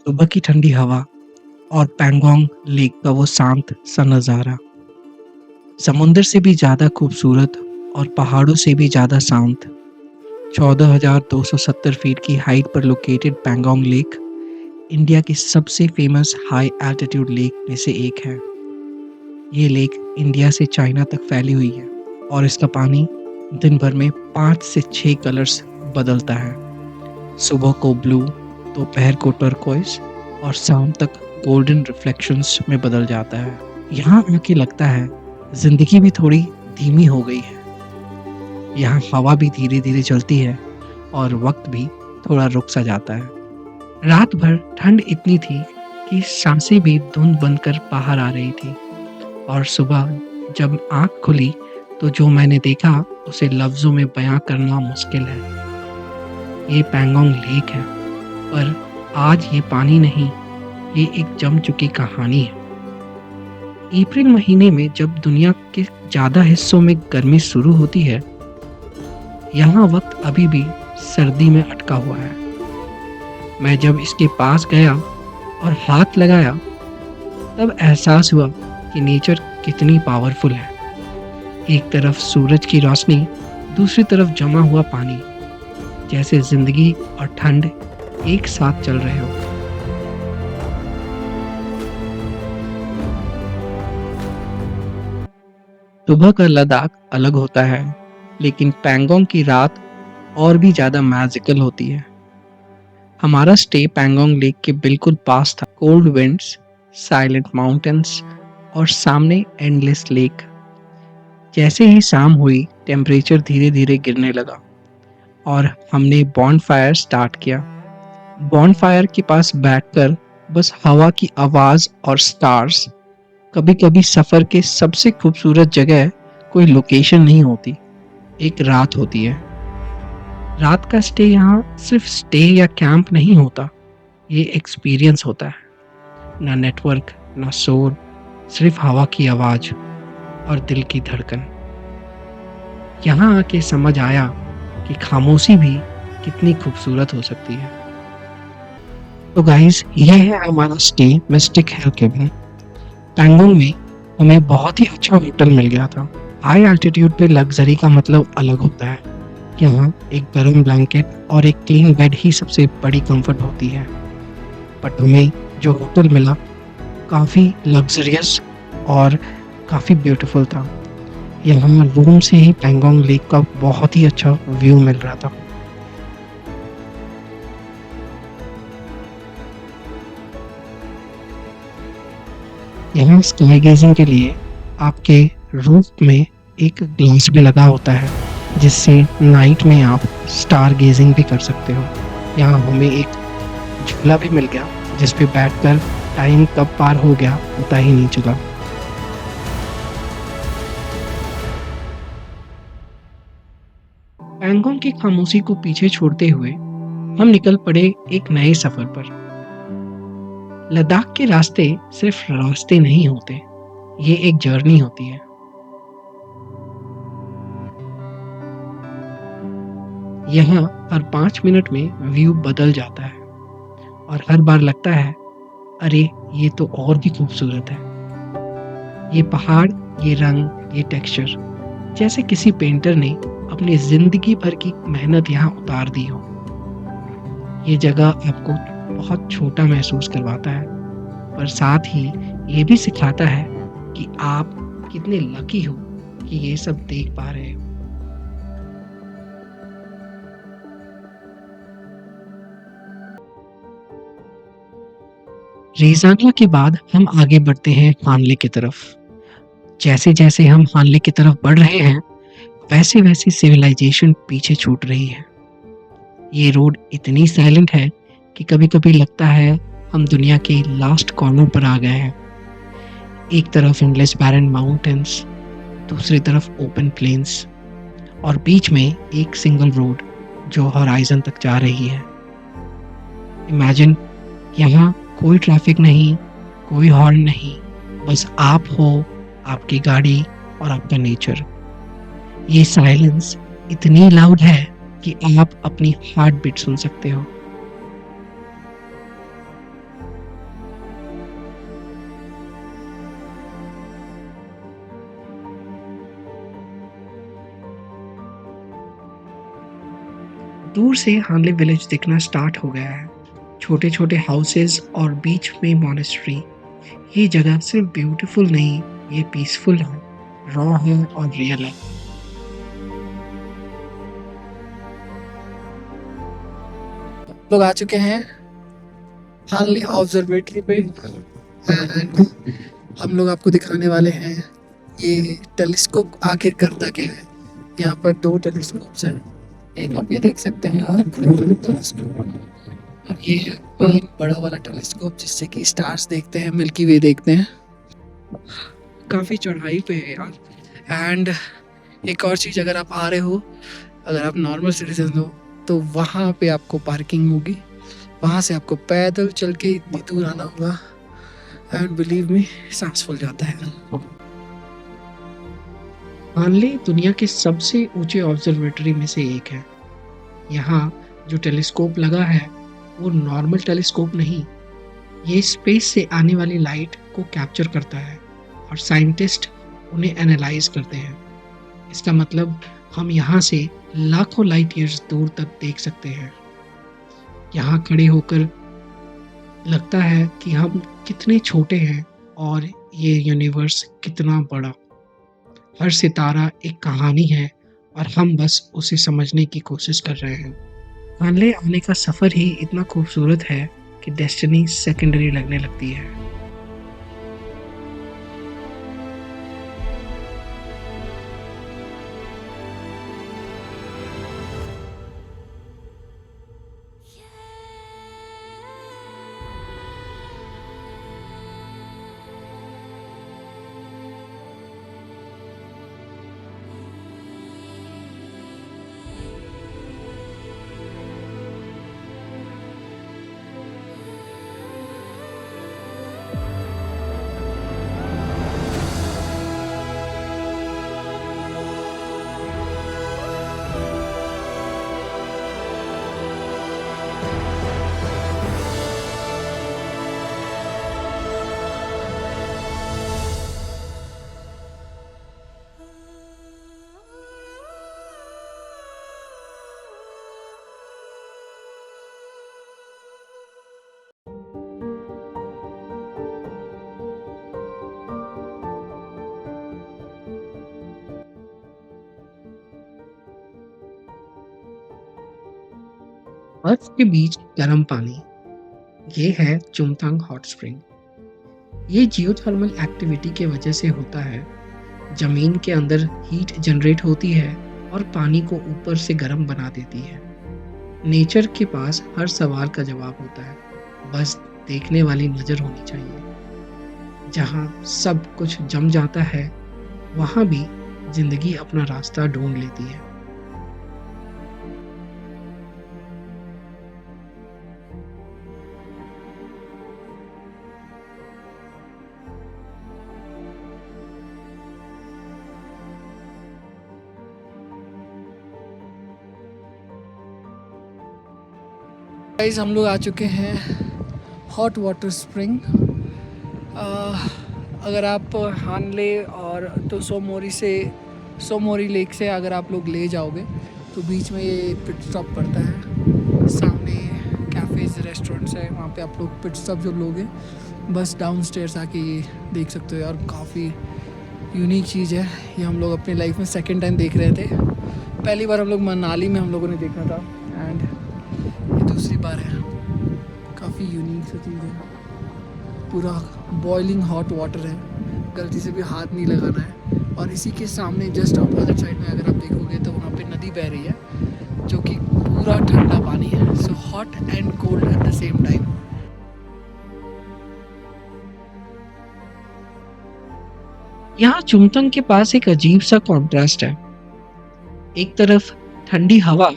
सुबह की ठंडी हवा और पैंगोंग लेक का वो शांत सा नज़ारा, समुंदर से भी ज़्यादा खूबसूरत और पहाड़ों से भी ज़्यादा शांत। 14,270 फीट की हाइट पर लोकेटेड पैंगोंग लेक इंडिया की सबसे फेमस हाई एल्टीट्यूड लेक में से एक है। ये लेक इंडिया से चाइना तक फैली हुई है और इसका पानी दिन भर में 5 से 6 कलर्स बदलता है। सुबह को ब्लू, दोपहर को टर्कोइज और शाम तक गोल्डन रिफ्लेक्शंस में बदल जाता है। यहाँ आके लगता है जिंदगी भी थोड़ी धीमी हो गई है। यहाँ हवा भी धीरे धीरे चलती है और वक्त भी थोड़ा रुक सा जाता है। रात भर ठंड इतनी थी कि सांसें भी धुंध बनकर बाहर आ रही थी और सुबह जब आँख खुली तो जो मैंने देखा उसे लफ्ज़ों में बयां करना मुश्किल है। ये पैंगोंग लेक है, पर आज ये पानी नहीं, ये एक जम चुकी कहानी है। अप्रैल महीने में जब दुनिया के ज़्यादा हिस्सों में गर्मी शुरू होती है, यहाँ वक्त अभी भी सर्दी में अटका हुआ है। मैं जब इसके पास गया और हाथ लगाया, तब एहसास हुआ कि नेचर कितनी पावरफुल है। एक तरफ सूरज की रोशनी, दूसरी तरफ जमा हुआ पानी, जैसे जिंदगी और ठंड एक साथ चल रहे हो। सुबह का लद्दाख अलग होता है, लेकिन पैंगोंग की रात और भी ज़्यादा मैजिकल होती है। हमारा स्टे पैंगोंग लेक के बिल्कुल पास था। कोल्ड विंड्स, साइलेंट माउंटेन्स और सामने एंडलेस लेक। जैसे ही शाम हुई, टेम्परेचर धीरे धीरे गिरने लगा और हमने बॉनफायर स्टार्ट किया। बॉनफायर के पास बैठकर बस हवा की आवाज़ और स्टार्स। कभी-कभी सफ़र के सबसे खूबसूरत जगह कोई लोकेशन नहीं होती, एक रात होती है। रात का स्टे यहाँ सिर्फ स्टे या कैंप नहीं होता, ये एक्सपीरियंस होता है। ना नेटवर्क, ना शोर, सिर्फ हवा की आवाज़ और दिल की धड़कन। यहाँ आके समझ आया कि खामोशी भी कितनी खूबसूरत हो सकती है। तो गाइस, यह है हमारा स्टे मिस्टिक हिल केबिन। पैंगोंग में हमें बहुत ही अच्छा होटल मिल गया था। हाई एल्टीट्यूड पे लग्जरी का मतलब अलग होता है। यहाँ एक गर्म ब्लैंकेट और एक क्लीन बेड ही सबसे बड़ी कंफर्ट होती है। बट हमें जो होटल मिला काफ़ी लग्जरियस और काफ़ी ब्यूटीफुल था। यहाँ रूम से ही पैंगोंग लेक का बहुत ही अच्छा व्यू मिल रहा था। यहाँ स्काई गेजिंग के लिए आपके रूफ में एक ग्लास भी लगा होता है, जिससे नाइट में आप स्टार गेजिंग भी कर सकते हो। यहाँ हमें एक झूला भी मिल गया, जिस पे बैठकर टाइम कब पार हो गया पता ही नहीं चला। पैंगोंग की खामोशी को पीछे छोड़ते हुए हम निकल पड़े एक नए सफर पर। लद्दाख के रास्ते सिर्फ रास्ते नहीं होते, ये एक जर्नी होती है। यहाँ हर 5 मिनट में व्यू बदल जाता है और हर बार लगता है, अरे ये तो और भी खूबसूरत है। ये पहाड़, ये रंग, ये टेक्सचर, जैसे किसी पेंटर ने अपनी जिंदगी भर की मेहनत यहाँ उतार दी हो। ये जगह आपको बहुत छोटा महसूस करवाता है, पर साथ ही ये भी सिखाता है कि आप कितने लकी हो कि ये सब देख पा रहे हो। रेजानिया के बाद हम आगे बढ़ते हैं हानले की तरफ। जैसे जैसे हम हानले की तरफ बढ़ रहे हैं, वैसे वैसे सिविलाइजेशन पीछे छूट रही है। ये रोड इतनी साइलेंट है कि कभी-कभी लगता है हम दुनिया के लास्ट कॉर्नर पर आ गए हैं। एक तरफ एंडलेस बैरन माउंटेन्स, दूसरी तरफ ओपन प्लेन्स और बीच में एक सिंगल रोड जो हॉराइजन तक जा रही है। इमेजिन, यहाँ कोई ट्रैफिक नहीं, कोई हॉर्न नहीं, बस आप हो, आपकी गाड़ी और आपका नेचर। ये साइलेंस इतनी लाउड है कि आप अपनी हार्ट बीट सुन सकते हो। दूर से हानले विलेज दिखना स्टार्ट हो गया है। छोटे-छोटे हाउसेस और बीच में मॉनेस्ट्री। ये जगह सिर्फ ब्यूटीफुल नहीं, ये पीसफुल है, रॉ है और रियल है। लोग आ चुके हैं हानले ऑब्जर्वेटरी पे एंड हम लोग आपको दिखाने वाले हैं ये टेलीस्कोप आखिर करता क्या है। यहाँ पर 2 टेलीस्कोप्स हैं। एक आप ये देख सकते हैं और ये है बड़ा वाला टेलीस्कोप जिससे कि स्टार्स देखते हैं, मिल्की वे देखते हैं। काफ़ी चढ़ाई पे है यार। एंड एक और चीज़, अगर आप आ रहे हो, अगर आप नॉर्मल सिटीजन हो तो वहाँ पे आपको पार्किंग होगी, वहाँ से आपको पैदल चल के इतनी दूर आना होगा एंड बिलीव मी सांस फूल जाता है। हानले दुनिया के सबसे ऊंचे ऑब्जर्वेटरी में से एक है। यहाँ जो टेलीस्कोप लगा है वो नॉर्मल टेलीस्कोप नहीं, ये स्पेस से आने वाली लाइट को कैप्चर करता है और साइंटिस्ट उन्हें एनालाइज करते हैं। इसका मतलब हम यहाँ से लाखों लाइट ईयर्स दूर तक देख सकते हैं। यहाँ खड़े होकर लगता है कि हम कितने छोटे हैं और ये यूनिवर्स कितना बड़ा। हर सितारा एक कहानी है और हम बस उसे समझने की कोशिश कर रहे हैं। हानले आने का सफ़र ही इतना खूबसूरत है कि डेस्टिनी सेकेंडरी लगने लगती है। बर्फ के बीच गर्म पानी, ये है चुमथांग हॉट स्प्रिंग। ये जियोथर्मल एक्टिविटी के वजह से होता है। जमीन के अंदर हीट जनरेट होती है और पानी को ऊपर से गर्म बना देती है। नेचर के पास हर सवाल का जवाब होता है, बस देखने वाली नज़र होनी चाहिए। जहाँ सब कुछ जम जाता है, वहाँ भी जिंदगी अपना रास्ता ढूंढ लेती है। गाइस, हम लोग आ चुके हैं हॉट वाटर स्प्रिंग। अगर आप हानले और तो सोमोरी लेक से अगर आप लोग ले जाओगे तो बीच में ये पिट स्टॉप पड़ता है। सामने कैफ़ेज़ रेस्टोरेंट्स है, वहाँ पे आप लोग पिट स्टॉप जो लोगे बस डाउन स्टेयर्स आके ये देख सकते हो यार। काफ़ी यूनिक चीज़ है ये। हम लोग अपनी लाइफ में सेकेंड टाइम देख रहे थे। पहली बार हम लोग मनाली में हम लोगों ने देखा था एंड ये दूसरी बार है। काफ़ी यूनिक सी चीज़ है। पूरा बॉइलिंग हॉट वाटर है, गलती से भी हाथ नहीं लगाना है। और इसी के सामने जस्ट अपोजिट साइड में अगर आप देखोगे तो वहाँ पे नदी बह रही है जो कि पूरा ठंडा पानी है। So hot and cold at the same time. यहाँ चुमथंग के पास एक अजीब सा कॉन्ट्रास्ट है। एक तरफ ठंडी हवा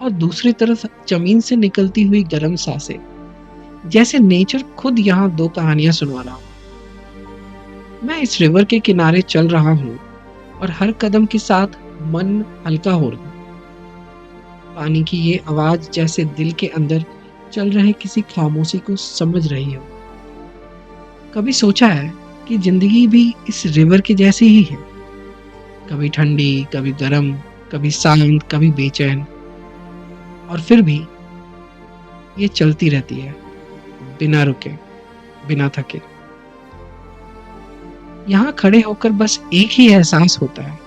और दूसरी तरफ जमीन से निकलती हुई गर्म सांसें, जैसे नेचर खुद यहाँ 2 कहानियां सुना रहा हो। मैं इस रिवर के किनारे चल रहा हूँ और हर कदम के साथ मन हल्का हो रहा है। पानी की ये आवाज जैसे दिल के अंदर चल रहे किसी खामोशी को समझ रही हो। कभी सोचा है कि जिंदगी भी इस रिवर के जैसी ही है, कभी ठंडी, कभी गर्म, कभी शांत, कभी बेचैन। और फिर भी ये चलती रहती है, बिना रुके, बिना थके। यहाँ खड़े होकर बस एक ही एहसास होता है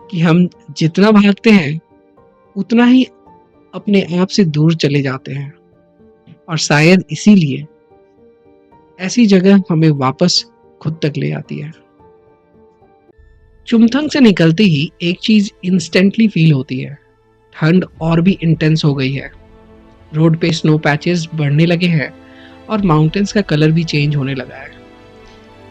कि हम जितना भागते हैं, उतना ही अपने आप से दूर चले जाते हैं, और शायद इसीलिए ऐसी जगह हमें वापस खुद तक ले आती है। चुमथंग से निकलते ही एक चीज इंस्टेंटली फील होती है, ठंड और भी इंटेंस हो गई है। रोड पे स्नो पैचेस बढ़ने लगे हैं और माउंटेन्स का कलर भी चेंज होने लगा है,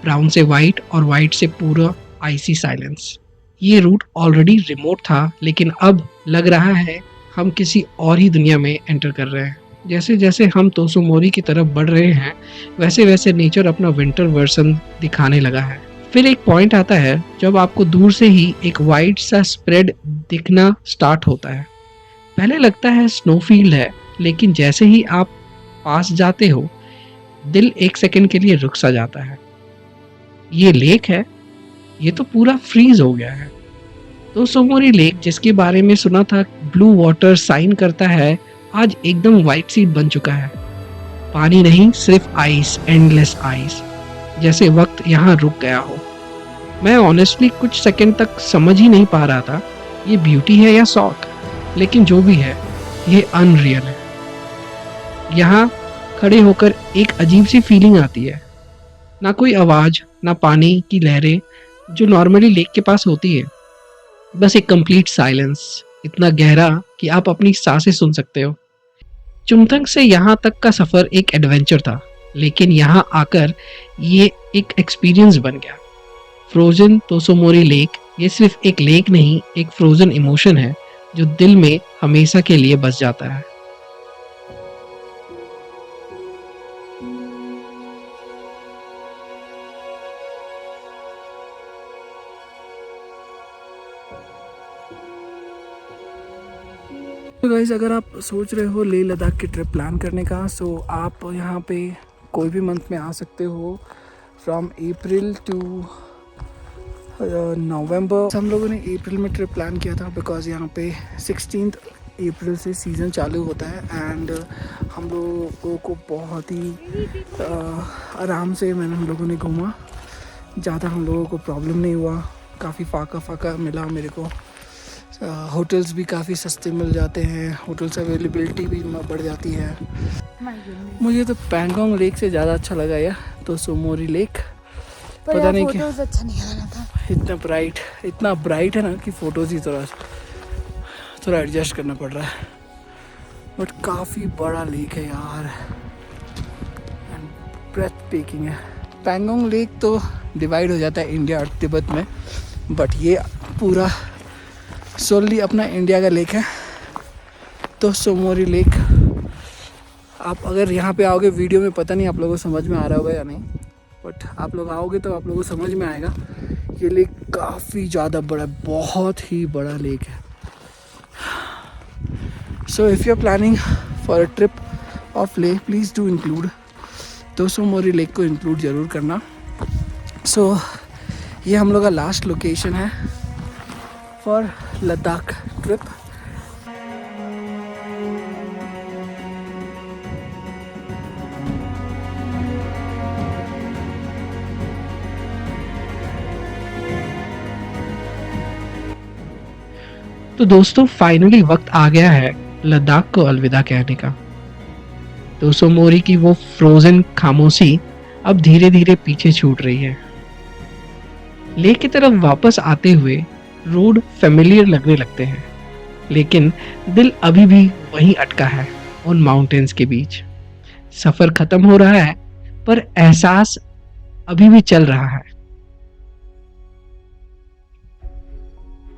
ब्राउन से वाइट और वाइट से पूरा आइसी साइलेंस। ये रूट ऑलरेडी रिमोट था, लेकिन अब लग रहा है हम किसी और ही दुनिया में एंटर कर रहे हैं। जैसे जैसे हम तोसुमोरी की तरफ बढ़ रहे हैं, वैसे वैसे नेचर अपना विंटर वर्जन दिखाने लगा है। फिर एक पॉइंट आता है जब आपको दूर से ही एक वाइट सा स्प्रेड दिखना स्टार्ट होता है। पहले लगता है स्नोफील्ड है, लेकिन जैसे ही आप पास जाते हो, दिल एक सेकंड के लिए रुक सा जाता है। ये लेक है, ये तो पूरा फ्रीज हो गया है। तो सोमोरी लेक, जिसके बारे में सुना था ब्लू वाटर साइन करता है, आज एकदम वाइट सी बन चुका है। पानी नहीं, सिर्फ आइस, एंडलेस आइस, जैसे वक्त यहाँ रुक गया हो। मैं ऑनेस्टली कुछ सेकंड तक समझ ही नहीं पा रहा था ये ब्यूटी है या शौक, लेकिन जो भी है, ये अनरियल है। यहाँ खड़े होकर एक अजीब सी फीलिंग आती है, ना कोई आवाज, ना पानी की लहरें जो नॉर्मली लेक के पास होती है, बस एक कंप्लीट साइलेंस, इतना गहरा कि आप अपनी सांसें सुन सकते हो। चुमथंग से यहाँ तक का सफर एक एडवेंचर था, लेकिन यहाँ आकर ये एक एक्सपीरियंस बन गया। फ्रोजन तोसोमोरी लेक, ये सिर्फ एक लेक नहीं, एक फ्रोजन इमोशन है जो दिल में हमेशा के लिए बस जाता है। तो गाइस, अगर आप सोच रहे हो लेह लद्दाख की ट्रिप प्लान करने का, सो आप यहाँ पे कोई भी मंथ में आ सकते हो, फ्रॉम अप्रैल टू नवंबर। हम लोगों ने अप्रैल में ट्रिप प्लान किया था बिकॉज यहाँ पे 16 अप्रैल से सीज़न चालू होता है। एंड हम लोगों को बहुत ही आराम से हम लोगों ने घूमा, ज़्यादा हम लोगों को प्रॉब्लम नहीं हुआ, काफ़ी फाका मिला मेरे को। होटल्स भी काफ़ी सस्ते मिल जाते हैं, होटल्स अवेलेबिलिटी भी बढ़ जाती है। मुझे तो पैंगोंग लेक से ज़्यादा अच्छा लगा यार, तो सोमोरी लेक पता नहीं क्यों अच्छा नहीं आ रहा था। इतना ब्राइट है ना कि फ़ोटोज़ ही थोड़ा एडजस्ट करना पड़ रहा है। बट काफ़ी बड़ा लेक है यार, एंड ब्रेथ टेकिंग है। पैंगोंग लेक तो डिवाइड हो जाता है इंडिया और तिब्बत में, बट ये पूरा सोली अपना इंडिया का लेक है। तो सोमोरी लेक, आप अगर यहाँ पे आओगे, वीडियो में पता नहीं आप लोगों को समझ में आ रहा होगा या नहीं, बट आप लोग आओगे तो आप लोगों को समझ में आएगा। ये लेक काफ़ी ज़्यादा बड़ा, बहुत ही बड़ा लेक है। So if you are planning for a trip of Leh, please do include, Tso Moriri lake को इंक्लूड ज़रूर करना। सो ये हम लोग का लास्ट लोकेशन है फॉर लद्दाख ट्रिप। तो दोस्तों, फाइनली वक्त आ गया है लद्दाख को अलविदा कहने का। तोसोमोरी की वो फ्रोजन खामोशी अब धीरे धीरे पीछे छूट रही है। लेक की तरफ वापस आते हुए रोड फेमिलियर लगने लगते हैं, लेकिन दिल अभी भी वहीं अटका है, उन माउंटेन्स के बीच। सफर खत्म हो रहा है, पर एहसास अभी भी चल रहा है।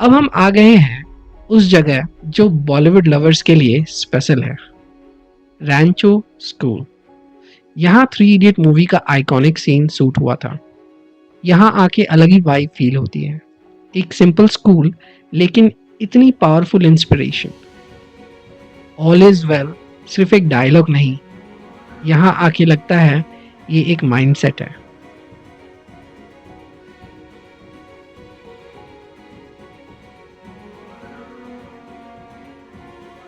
अब हम आ गए हैं उस जगह जो बॉलीवुड लवर्स के लिए स्पेशल है, रैंचो स्कूल। यहाँ थ्री इडियट मूवी का आइकॉनिक सीन शूट हुआ था। यहाँ आके अलग ही वाइब फील होती है। एक सिंपल स्कूल, लेकिन इतनी powerful inspiration. All is well सिर्फ एक डायलॉग नहीं, यहाँ आके लगता है ये एक माइंडसेट है।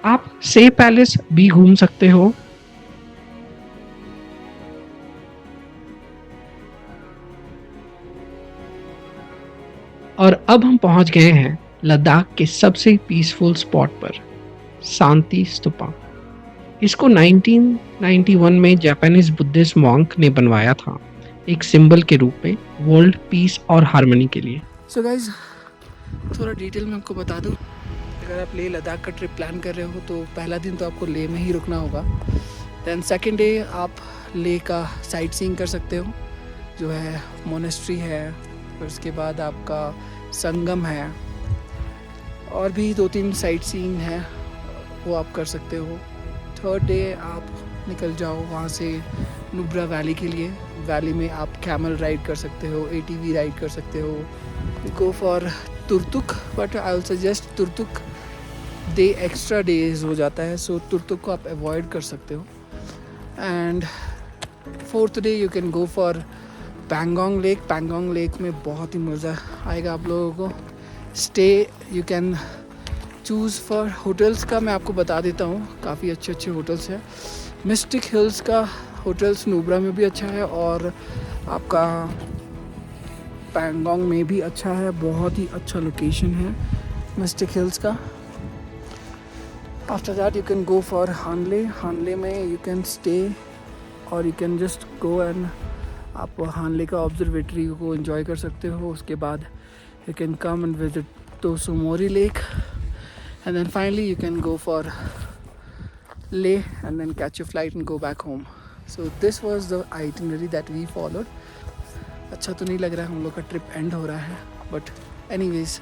आप से पैलेस भी घूम सकते हो। और अब हम पहुंच गए हैं लद्दाख के सबसे पीसफुल स्पॉट पर, शांति स्तूपा। इसको 1991 में जापानीज बुद्धिस्ट मॉन्क ने बनवाया था, एक सिंबल के रूप में वर्ल्ड पीस और हार्मनी के लिए। सो गाइज, थोड़ा डिटेल में आपको बता दूँ, अगर आप लेह लद्दाख का ट्रिप प्लान कर रहे हो तो पहला दिन तो आपको लेह में ही रुकना होगा। दैन सेकेंड डे आप लेह का साइट सीइंग कर सकते हो, जो है मोनेस्ट्री है, फिर उसके बाद आपका संगम है, और भी 2-3 साइट सीइंग है वो आप कर सकते हो। थर्ड डे आप निकल जाओ वहाँ से नुब्रा वैली के लिए। वैली में आप कैमल राइड कर सकते हो, ATV राइड कर सकते हो। Go for Turtuk, but I will suggest Turtuk day extra days हो जाता है, सो तुरतुक को आप अवॉइड कर सकते हो। And fourth day you can go for Pangong lake. Pangong lake में बहुत ही मज़ा आएगा आप लोगों को। Stay you can choose for hotels का मैं आपको बता देता हूँ, काफ़ी अच्छे अच्छे होटल्स हैं। मिस्टिक हिल्स का होटल्स नुब्रा में भी अच्छा है और आपका पैंगोंग में भी अच्छा है, बहुत ही अच्छा लोकेशन है मिस्टिक हिल्स का। After that you can go for Hanle. Hanle में यू कैन स्टे और you can just go and आप हानले का ऑब्जर्वेटरी को एंजॉय कर सकते हो। उसके बाद you can come and visit Tsomoriri lake and then finally you can go for Leh and then catch your flight and go back home. So this was the itinerary that we followed. अच्छा तो नहीं लग रहा है हम लोग का trip and हो रहा है, बट एनीवेज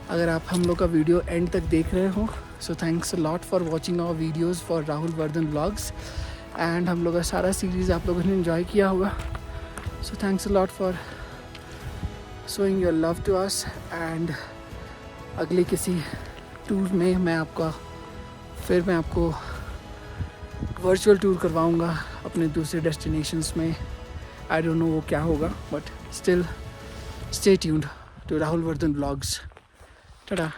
अगर आप हम लोग का वीडियो एंड तक देख रहे हो, so thanks a lot for watching our videos for Rahul Vardhan vlogs. And हम लोग का सारा सीरीज़ आप लोगों ने इन्जॉय किया होगा, so thanks a lot for showing your love to us. And अगले किसी टूर में मैं आपको वर्चुअल टूर करवाऊंगा अपने दूसरे डेस्टिनेशंस में। आई डोंट नो वो क्या होगा, but still stay tuned to Rahul Vardhan vlogs. Tata.